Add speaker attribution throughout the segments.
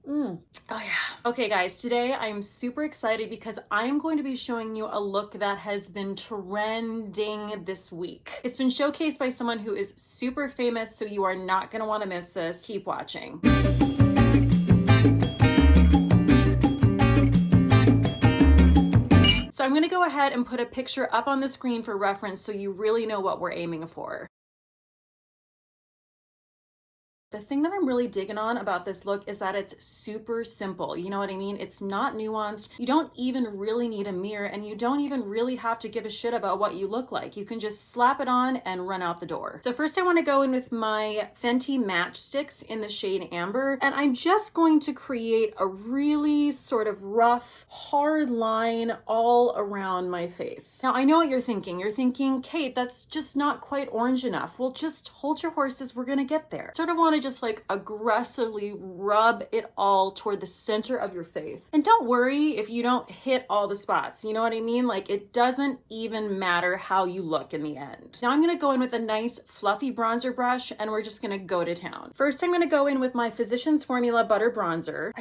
Speaker 1: Oh yeah. Okay guys, today I'm super excited because I'm going to be showing you a look that has been trending this week. It's been showcased by someone who is super famous, so you are not going to want to miss this. Keep watching. So I'm going to go ahead and put a picture up on the screen for reference so you really know what we're aiming for. The thing that I'm really digging on about this look is that it's super simple. You know what I mean? It's not nuanced. You don't even really need a mirror, and you don't even really have to give a shit about what you look like. You can just slap it on and run out the door. So first I want to go in with my Fenty Matchsticks in the shade Amber, and I'm just going to create a really sort of rough, hard line all around my face. Now I know what you're thinking. You're thinking, Kate, that's just not quite orange enough. Well, just hold your horses. We're gonna get there. Sort of want to just like aggressively rub it all toward the center of your face. And don't worry if you don't hit all the spots. You know what I mean? Like, it doesn't even matter how you look in the end. Now I'm going to go in with a nice fluffy bronzer brush, and we're just going to go to town. First, I'm going to go in with my Physicians Formula Butter Bronzer.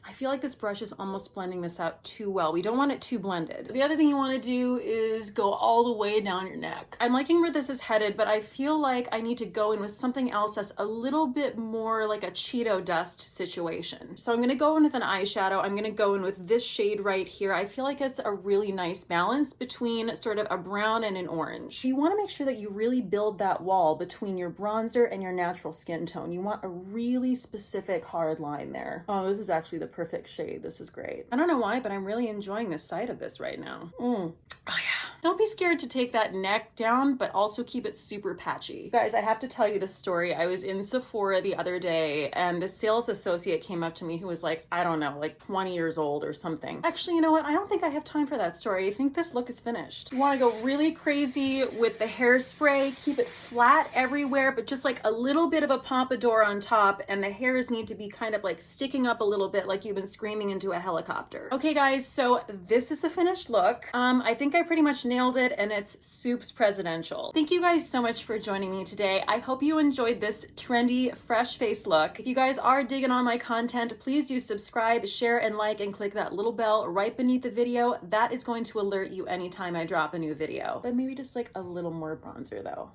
Speaker 1: I feel like this brush is almost blending this out too well. We don't want it too blended. The other thing you want to do is go all the way down your neck. I'm liking where this is headed, but I feel like I need to go in with something else that's a little bit more like a Cheeto dust situation. So I'm going to go in with an eyeshadow. I'm going to go in with this shade right here. I feel like it's a really nice balance between sort of a brown and an orange. You want to make sure that you really build that wall between your bronzer and your natural skin tone. You want a really specific hard line there. Oh, this is actually the perfect shade. This is great. I don't know why, but I'm really enjoying the sight of this right now. Oh yeah. Don't be scared to take that neck down, but also keep it super patchy. Guys, I have to tell you this story. I was in Sephora the other day, and the sales associate came up to me who was like, I don't know, like 20 years old or something. Actually, you know what? I don't think I have time for that story. I think this look is finished. You want to go really crazy with the hairspray, keep it flat everywhere, but just like a little bit of a pompadour on top, and the hairs need to be kind of like sticking up a little bit like you've been screaming into a helicopter. Okay guys, so this is the finished look. I think I pretty much nailed it, and it's soups presidential. Thank you guys so much for joining me today. I hope you enjoyed this trendy, fresh face look. If you guys are digging on my content, please do subscribe, share, and like, and click that little bell right beneath the video. That is going to alert you anytime I drop a new video. But maybe just like a little more bronzer though.